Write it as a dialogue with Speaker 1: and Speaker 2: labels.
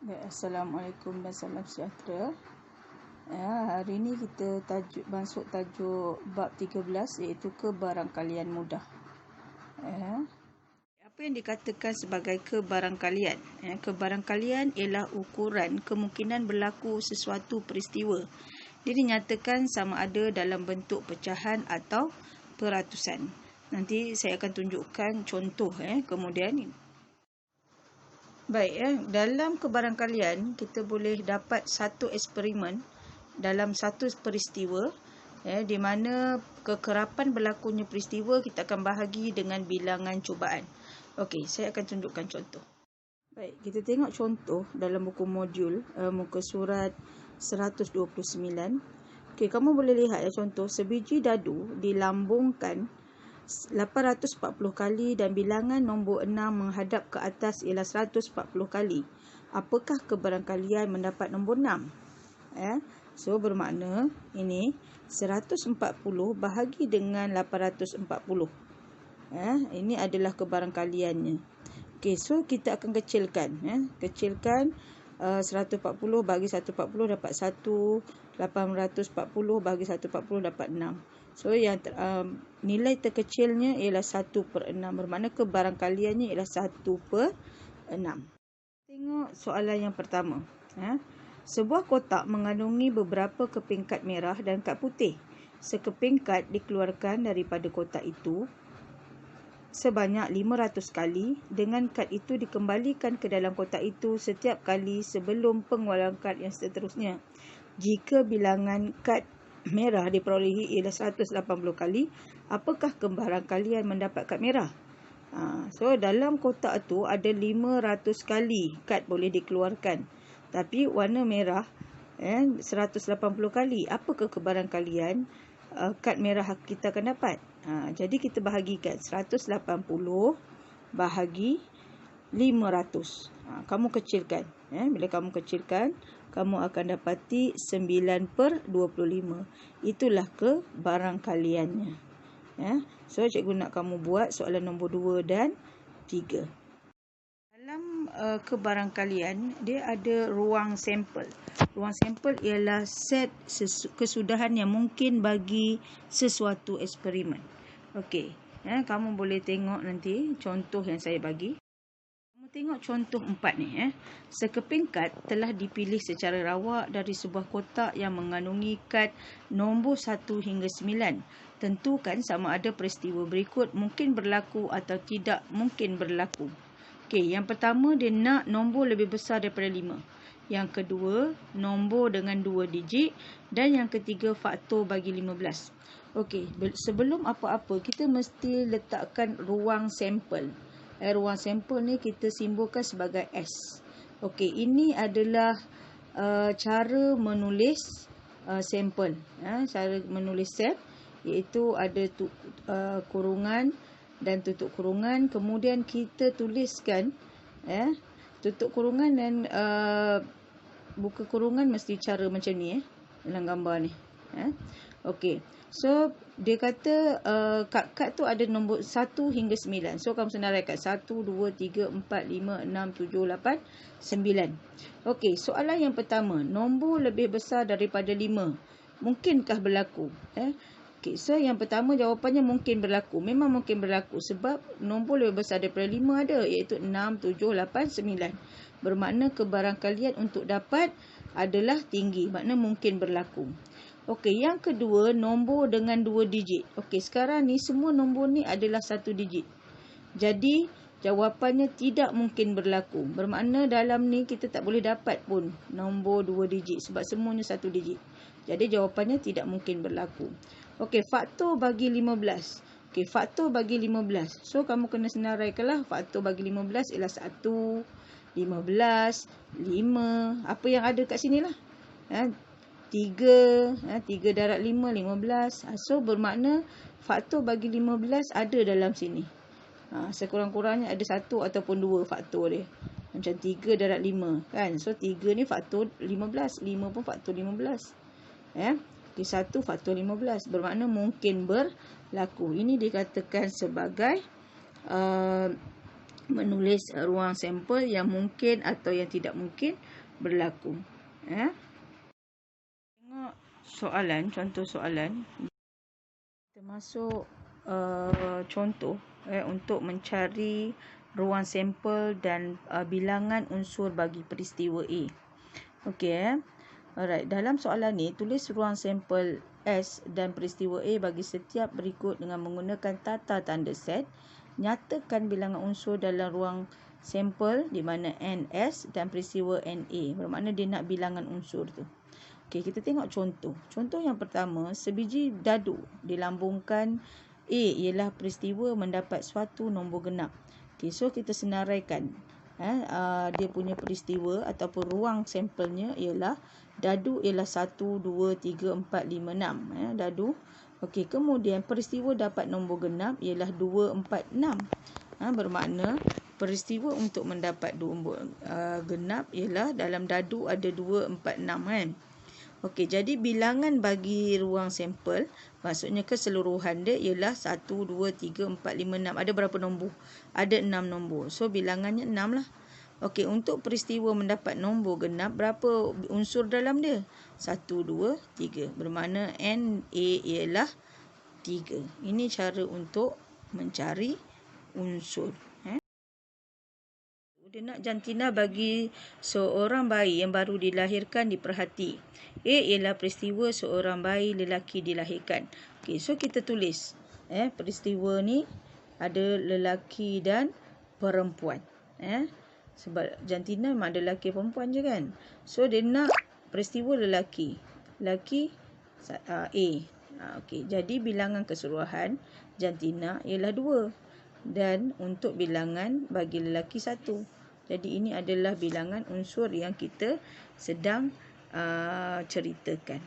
Speaker 1: Assalamualaikum dan salam sejahtera. Hari ini kita masuk tajuk bab 13 iaitu kebarangkalian mudah. Apa yang dikatakan sebagai kebarangkalian? Kebarangkalian ialah ukuran kemungkinan berlaku sesuatu peristiwa. Dia dinyatakan sama ada dalam bentuk pecahan atau peratusan. Nanti saya akan tunjukkan contoh kemudian. Baik, dalam kebarangkalian kita boleh dapat satu eksperimen dalam satu peristiwa di mana kekerapan berlakunya peristiwa kita akan bahagi dengan bilangan cubaan. Okey, saya akan tunjukkan contoh. Baik, kita tengok contoh dalam buku modul muka surat 129. Okey, kamu boleh lihat contoh sebiji dadu dilambungkan 840 kali dan bilangan nombor 6 menghadap ke atas ialah 140 kali. Apakah kebarangkalian mendapat nombor 6? So bermakna ini 140 bahagi dengan 840. Ini adalah kebarangkaliannya. Okey, so kita akan kecilkan. Kecilkan 140 bagi 140 dapat 1. 840 bagi 140 dapat 6. So yang nilai terkecilnya ialah 1/6. Bermakna kebarangkaliannya ialah 1/6. Tengok soalan yang pertama. Sebuah kotak mengandungi beberapa keping kad merah dan kad putih. Sekeping kad dikeluarkan daripada kotak itu sebanyak 500 kali. Dengan kad itu dikembalikan ke dalam kotak itu setiap kali sebelum pengeluaran kad yang seterusnya. Jika bilangan kad merah diperolehi ialah 180 kali, apakah kebarangkalian mendapat kad merah? So dalam kotak tu ada 500 kali kad boleh dikeluarkan. Tapi warna merah 180 kali. Apakah kebarangkalian kad merah kita akan dapat? Jadi kita bahagikan 180 bahagi 500. Kamu kecilkan. Bila kamu kecilkan, kamu akan dapati 9/25. Itulah kebarangkaliannya. So cikgu nak kamu buat soalan nombor 2 dan 3. Dalam kebarangkalian, dia ada ruang sampel. Ruang sampel ialah set kesudahan yang mungkin bagi sesuatu eksperimen. Okey, kamu boleh tengok nanti contoh yang saya bagi. Tengok contoh 4 ni. Sekeping kad telah dipilih secara rawak dari sebuah kotak yang mengandungi kad nombor 1 hingga 9. Tentukan sama ada peristiwa berikut mungkin berlaku atau tidak mungkin berlaku. Okey, yang pertama dia nak nombor lebih besar daripada 5. Yang kedua, nombor dengan 2 digit. Dan yang ketiga, faktor bagi 15. Okey, sebelum apa-apa kita mesti letakkan ruang sampel. Ruang sampel ni kita simbolkan sebagai S. Okey, ini adalah cara menulis sampel. Cara menulis set iaitu ada kurungan dan tutup kurungan. Kemudian kita tuliskan tutup kurungan dan buka kurungan mesti cara macam ni dalam gambar ni. Okey. So dia kata kad tu ada nombor 1 hingga 9. So kamu senaraikan 1, 2, 3, 4, 5, 6, 7, 8, 9. Okey, soalan yang pertama, nombor lebih besar daripada 5. Mungkinkah berlaku? Okey, so yang pertama jawapannya mungkin berlaku. Memang mungkin berlaku sebab nombor lebih besar daripada 5 ada iaitu 6, 7, 8, 9. Bermakna kebarangkalian untuk dapat adalah tinggi. Makna mungkin berlaku. Okey, yang kedua, nombor dengan 2 digit. Okey, sekarang ni semua nombor ni adalah 1 digit. Jadi, jawapannya tidak mungkin berlaku. Bermakna dalam ni kita tak boleh dapat pun nombor 2 digit sebab semuanya 1 digit. Jadi, jawapannya tidak mungkin berlaku. Okey, faktor bagi 15. Okey, faktor bagi 15. So, kamu kena senaraikanlah faktor bagi 15 ialah 1, 15, 5. Apa yang ada kat sini lah. 3 darab 5, 15. So bermakna faktor bagi 15 ada dalam sini. Sekurang-kurangnya ada 1 ataupun 2 faktor dia. Macam 3 darab 5 kan. So 3 ni faktor 15, 5 pun faktor 15. Okay, 1 faktor 15 bermakna mungkin berlaku. Ini dikatakan sebagai menulis ruang sampel yang mungkin atau yang tidak mungkin berlaku. Tengok soalan, contoh soalan. Kita masuk contoh untuk mencari ruang sampel dan bilangan unsur bagi peristiwa A. Okey. Alright, dalam soalan ni tulis ruang sampel S dan peristiwa A bagi setiap berikut dengan menggunakan tata tanda set. Nyatakan bilangan unsur dalam ruang sampel di mana NS dan peristiwa NA. Bermakna dia nak bilangan unsur tu. Okey, kita tengok contoh. Contoh yang pertama, sebiji dadu dilambungkan A ialah peristiwa mendapat suatu nombor genap. Okey, so kita senaraikan. Dia punya peristiwa ataupun ruang sampelnya ialah dadu ialah 1, 2, 3, 4, 5, 6. Dadu. Okey, kemudian peristiwa dapat nombor genap ialah 2, 4, 6. Bermakna peristiwa untuk mendapat nombor genap ialah dalam dadu ada 2, 4, 6 kan. Okey, jadi bilangan bagi ruang sampel maksudnya keseluruhan dia ialah 1, 2, 3, 4, 5, 6. Ada berapa nombor? Ada 6 nombor. So bilangannya 6 lah. Okey, untuk peristiwa mendapat nombor genap, berapa unsur dalam dia? 1, 2, 3. Bermakna NA ialah 3. Ini cara untuk mencari unsur. Dia nak jantina bagi seorang bayi yang baru dilahirkan diperhati. A ialah peristiwa seorang bayi lelaki dilahirkan. Okey, so kita tulis peristiwa ni ada lelaki dan perempuan. Sebab jantina memang ada lelaki perempuan je kan. So dia nak peristiwa lelaki. Lelaki A. Okey, jadi bilangan keseluruhan jantina ialah 2 dan untuk bilangan bagi lelaki 1. Jadi ini adalah bilangan unsur yang kita sedang ceritakan.